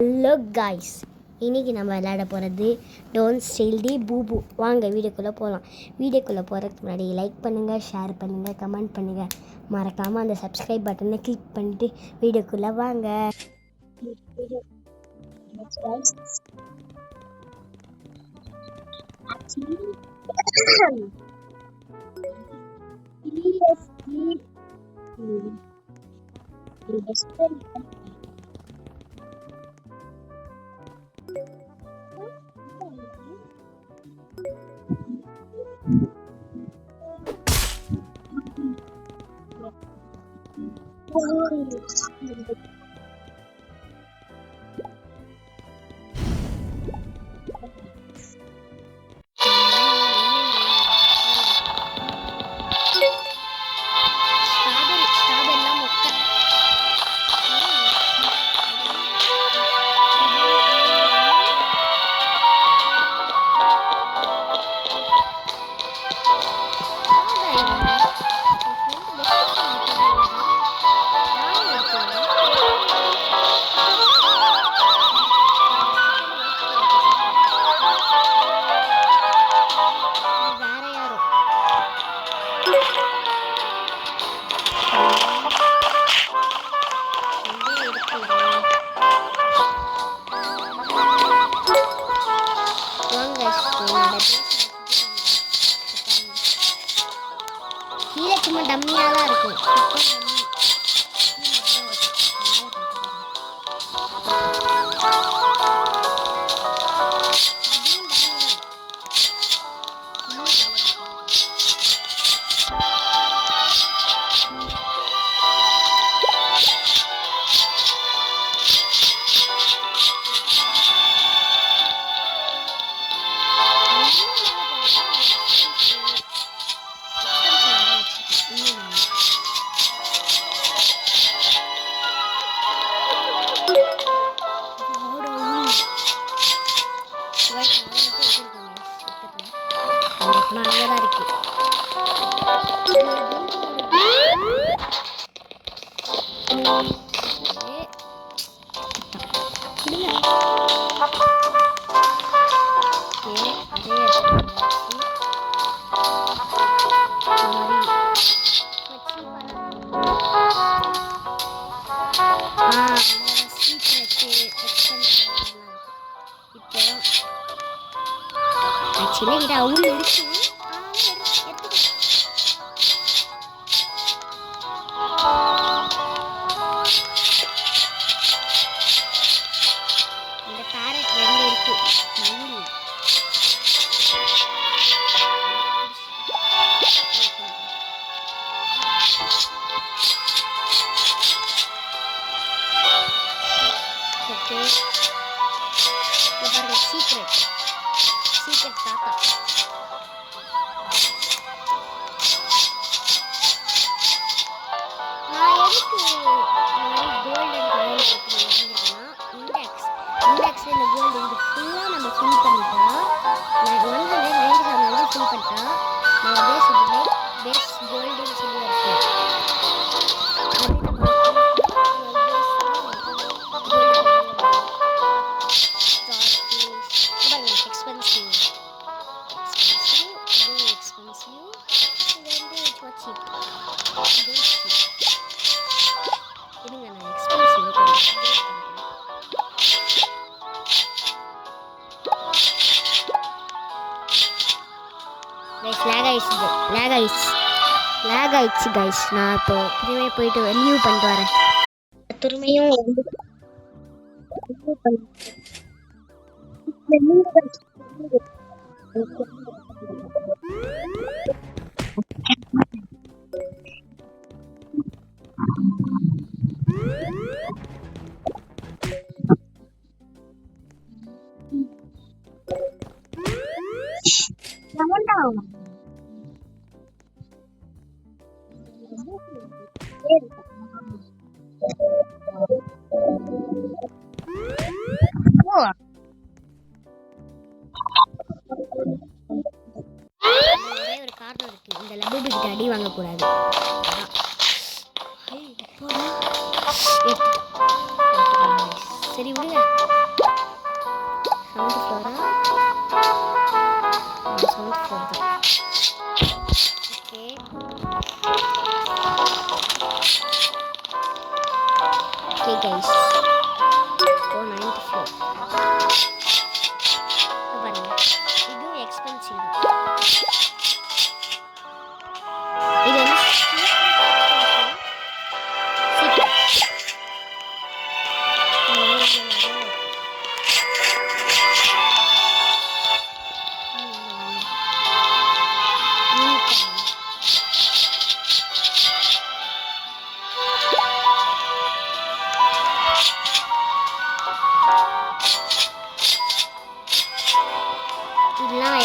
Hello guys, இன்றைக்கி நம்ம விளையாட போகிறது டோன்ட் ஸ்டீல் தி பூபு. வாங்க வீடியோக்குள்ளே போகலாம். வீடியோக்குள்ளே போகிறதுக்கு முன்னாடி லைக் பண்ணுங்கள், ஷேர் பண்ணுங்கள், கமெண்ட் பண்ணுங்கள். மறக்காமல் அந்த சப்ஸ்கிரைப் பட்டனை கிளிக் பண்ணிட்டு வீடியோக்குள்ளே வாங்க. கீழே சும்மா டம்மியாக தான் இருக்கும். நல்லதா இருக்கு. ஆக்சுவலி இது அவுள் இருக்கு. இந்த பேரட் ரெண்டு இருக்கு. மயில் ஓகே. இது பாருங்க, சீக்ரெட் தாத்தா. நான் எதுக்கு கோல்டன் காயின் எடுத்துருக்கேன்னா, இண்டெக்ஸ் இந்த கோல்டு இது ஃபுல்லாக நம்ம ஃபில் பண்ணிட்டா 197 ஃபில் பண்ணிட்டா நம்ம பேஸ் கோல்டுன்னு சொல்லி இருக்கோம். லேக் ஆயிடுச்சு கைஸ். நான் இப்போ திரும்பியும் போயிட்டு லீவ் பண்ணிட்டு வரேன். திரும்பியும் ஒரு காரணம் இருக்கு. இந்த லபுபி கிட்ட அடி வாங்கக்கூடாது. சரி விடுங்க. 7th Flora? 7th ஃப்ளோர் தான். ஓகே. ஓகே கைஸ், இப்போ 9th ஃப்ளோர் பாருங்க. இதுவும் எக்ஸ்பென்சிவ் தான். இது வந்து இதெல்லாம்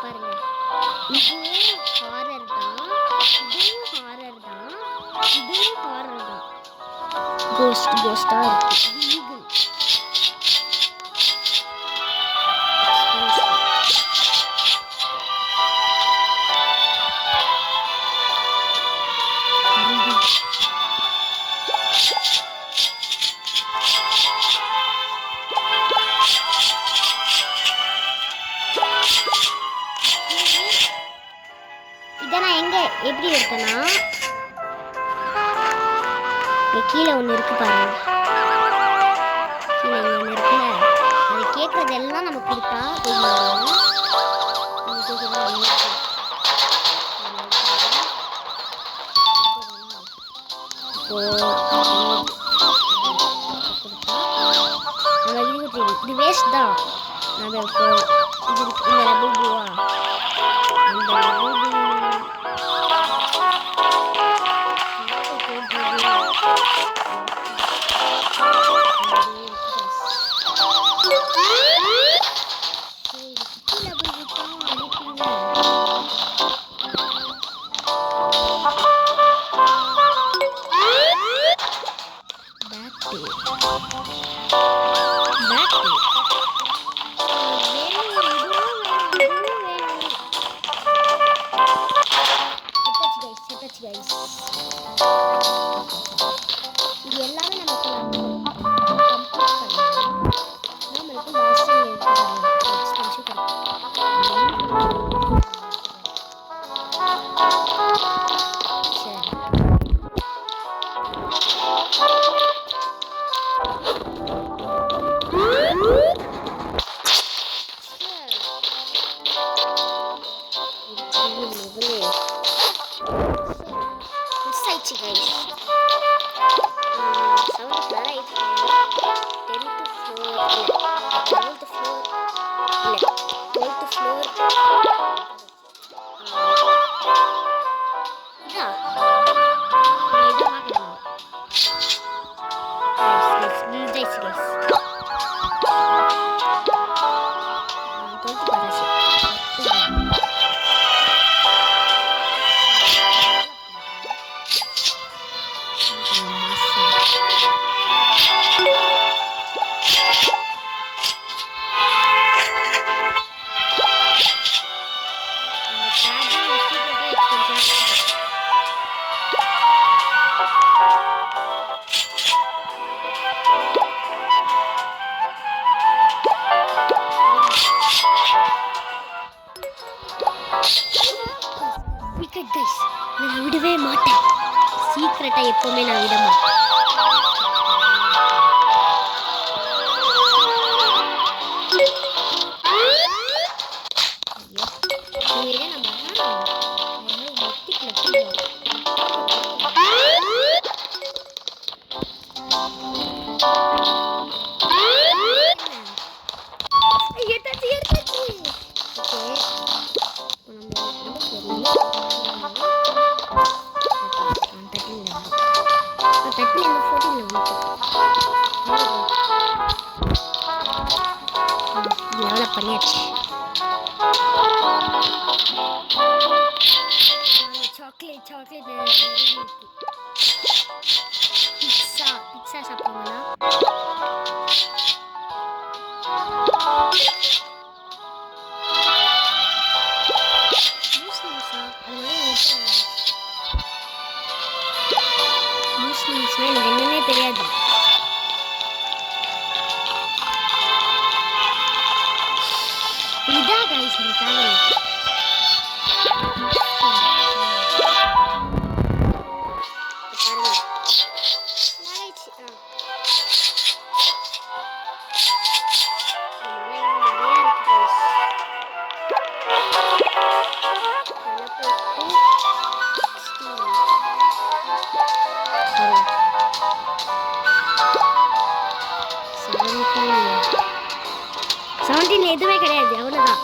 பாருங்க. இதுவும் ஹாரர் தான், இதுவும் ஹாரர் தான், இதுவும் ஹாரர் தான். கோஸ்டா இருக்கு. இது ஈகிள். இதை நான் எங்க எப்படி எடுத்தேன்னா, கீழே ஒன்று இருக்கு பாருங்க. கீழே ஒன்று இருக்குல்ல, அது கேட்கறதெல்லாம் நம்ம கொடுத்தா இது வேஸ்ட் தான். நம்ம இப்போ இது இந்த பூபுவா அந்த பூபு இது எல்லாமே நமக்கு நம்மளுக்கு லாஸ்ட் எக்ஸ்பென்சிவ் நான் விடவே மாட்டேன். சீக்கிரட்டா எப்பவுமே நான் விட மாட்டேன். தட்டி அந்த 14ல வந்து பண்ணியாச்சு. Chocolate pizza சாப்பிடுங்களா? முஸ்லிம்ஸ்னா எனக்கு என்னன்னே தெரியாது. இதா கைஸ் இருக்காங்க. எதுவுமே கிடையாது, அவ்வளோதான்.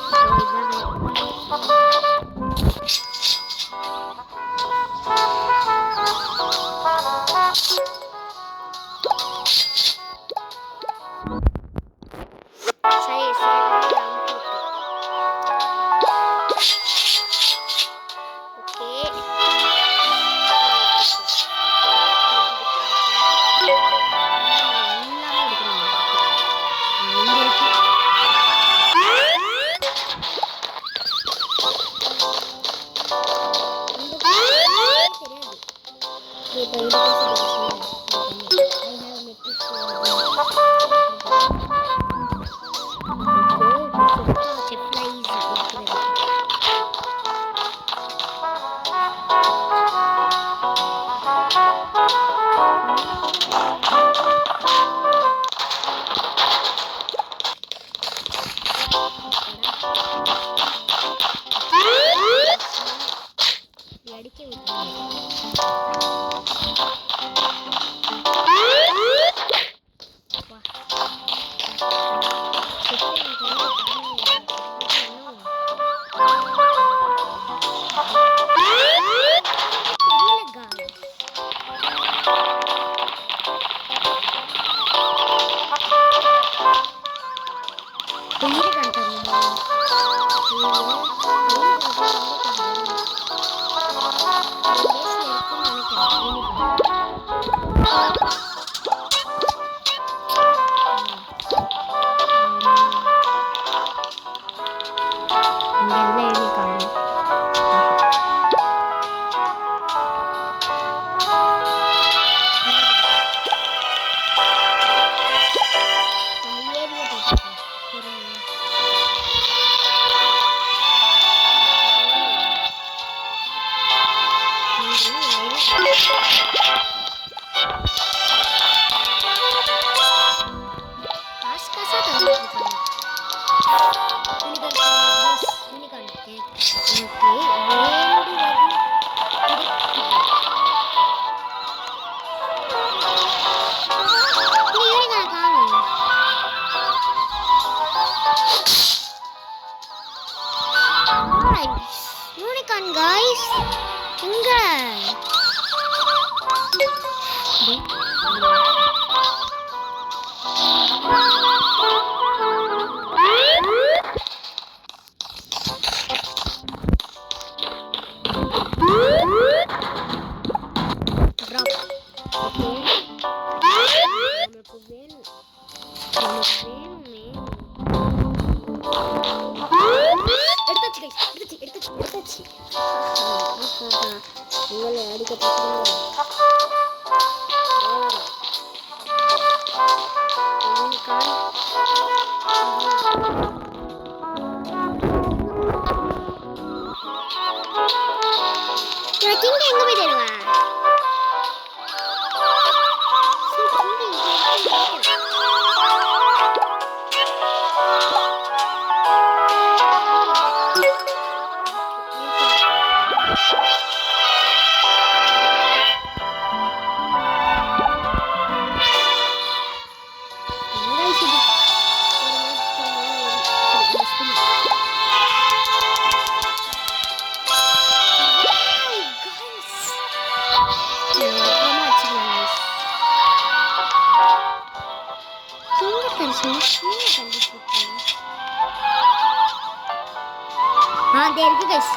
வந்துட்டே இருக்கு கைஸ்.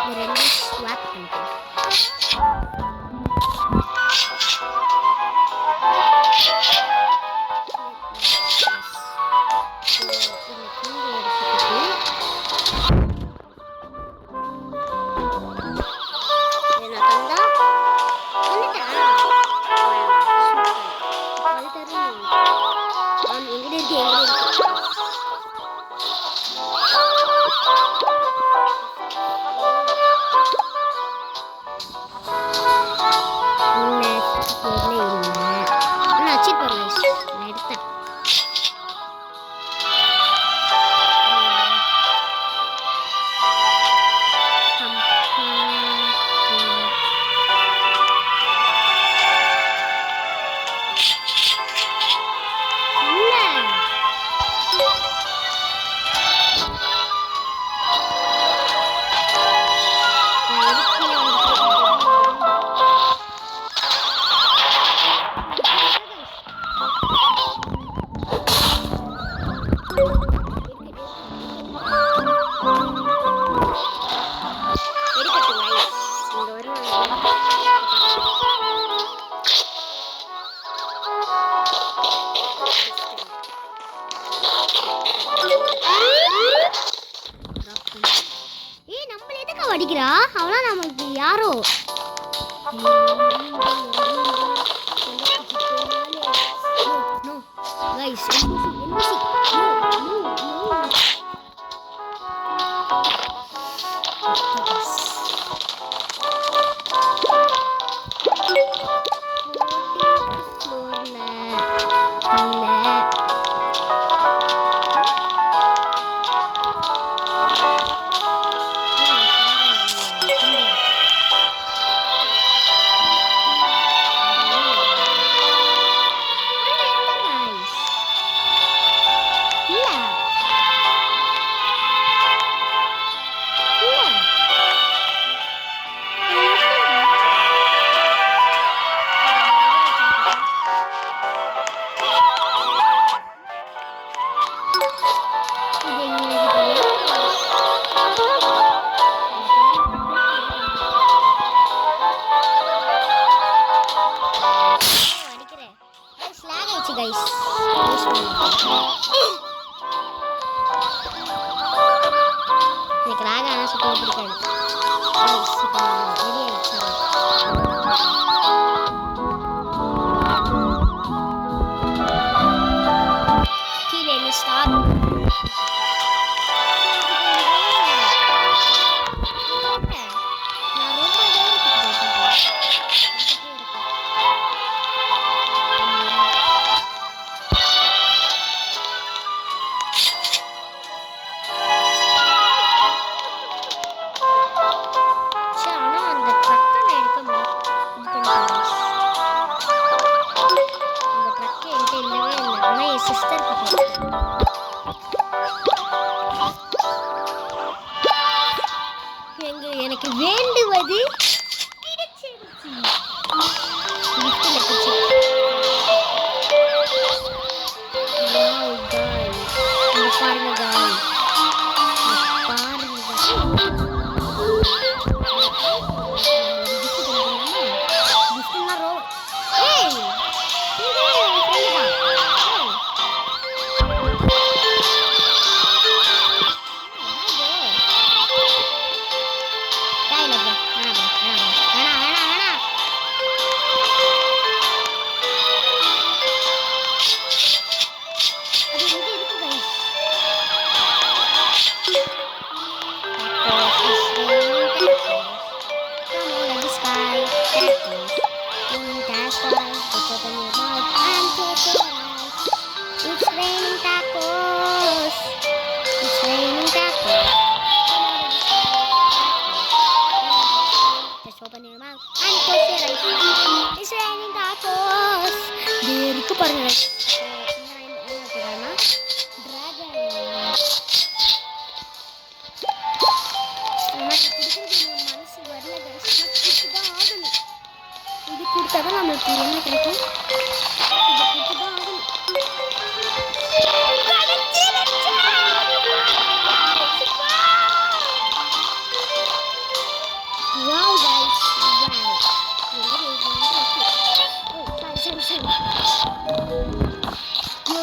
இந்த ரெண்டு ஸ்வாப் பண்ணிக்கலாம். அடிக்கிறா அவனா நமக்கு யாரோ guys எனக்கு ராகானா சுத்தமாக பிடிக்காது. கீழே நீ ஸ்டார்ட் எனக்கு வேண்டுவது பாருங்க இது கொடுத்தாதான் நம்மளுக்கு என்ன கிடைக்கும்.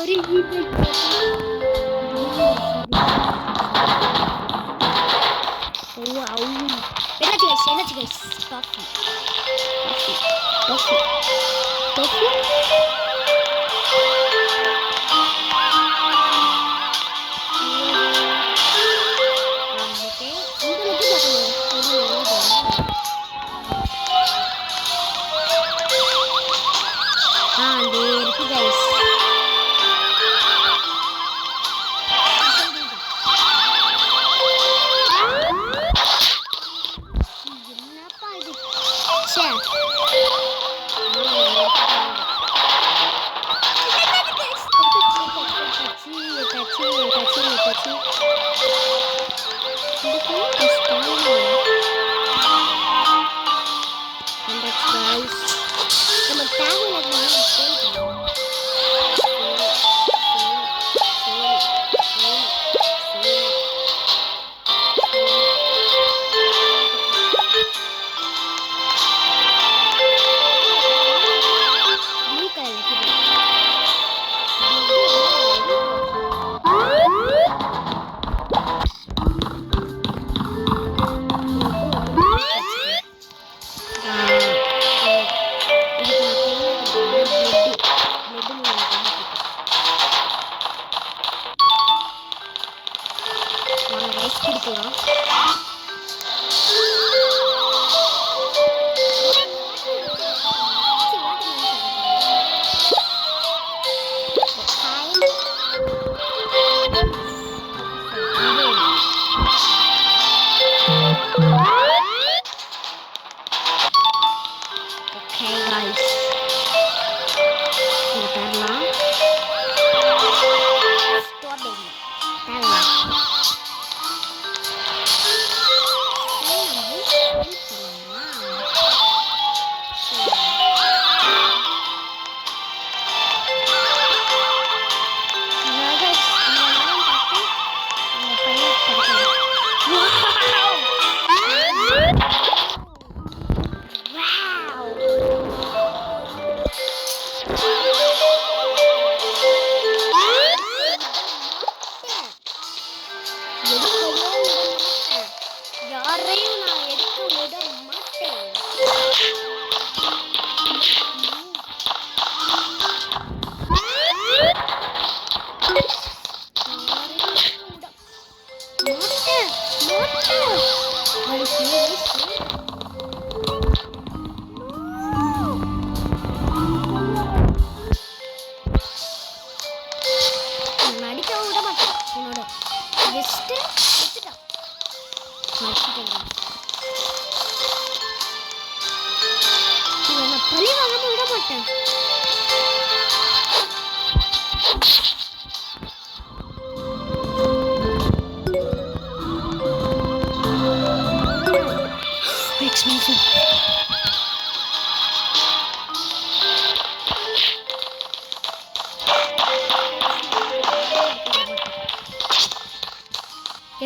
ஒரு என்னாச்சு கைஸ் காஃபி காஃபி காஃபி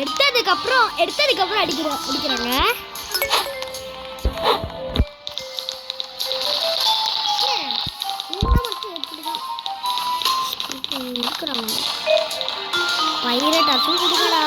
எடுத்ததுக்கு அப்புறம் அடிக்கிறாங்க. பைரட் அசுல் கொடுக்கடா.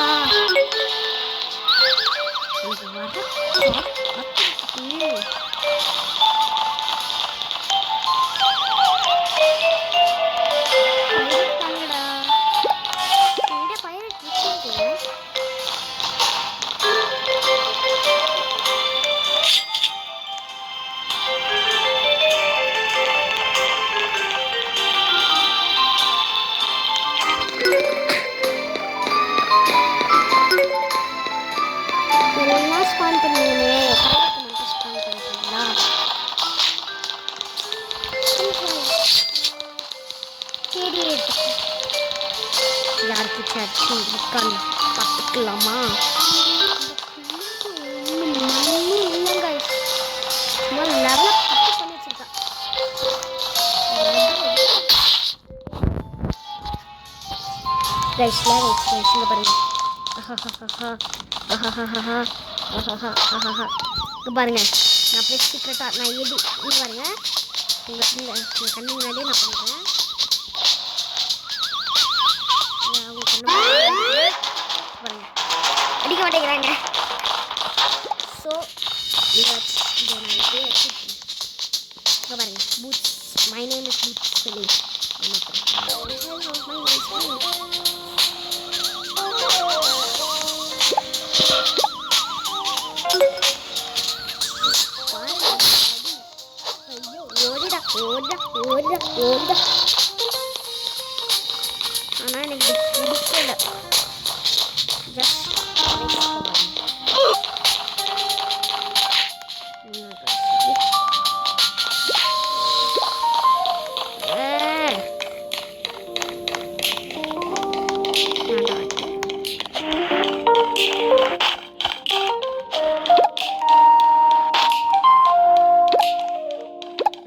பார்த்துக்கலாமா? பாருங்க, நான் அப்படியே சீக்கிரட்டா நான் எது பாருங்க உங்க கண்ணு முன்னாடியே நான் பண்ணுறேன். ஓடுடா ஓடுடா ஓடுடா ஓடுடா. ஆனால் எனக்கு பிடிக்கல. ஜஸ்ட்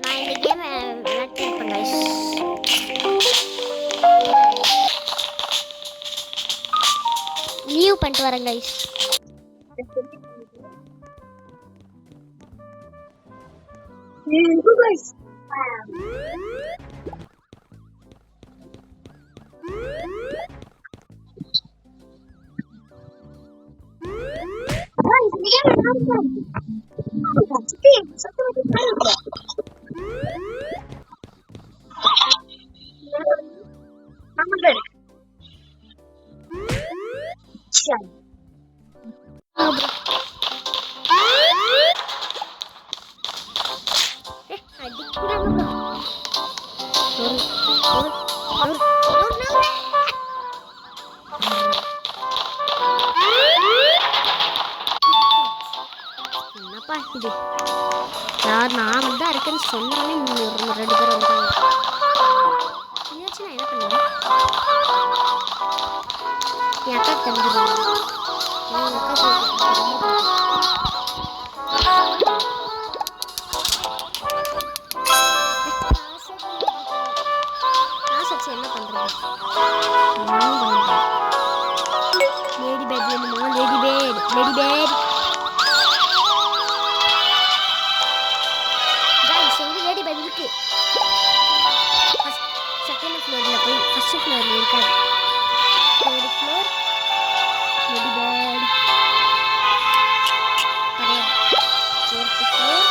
நான் இந்த கேம் விளையாட்டிருப்பேன் கைஸ். லீவ் பண்ணிட்டு வரேன் கைஸ். என்னப்பா இது? நான் வந்து இருக்கேன்னு சொன்னாலே நீங்க 2 பேர் வந்துட்டாங்க. நான் என்ன பண்ணுவேன்? என் அக்கா தந்துடுவேன். என்ன பண்றது? லேடி பேட் வேணுமா? லேடி பேட் லேடி பேட் இருக்கு. செகண்ட் ஃப்ளோர்ல போய் ஃபர்ஸ்ட் ஃப்ளோர்ல இருக்காது. தேர்ட் ஃப்ளோர் லேடி பேட் கிடையாது. Fourth floor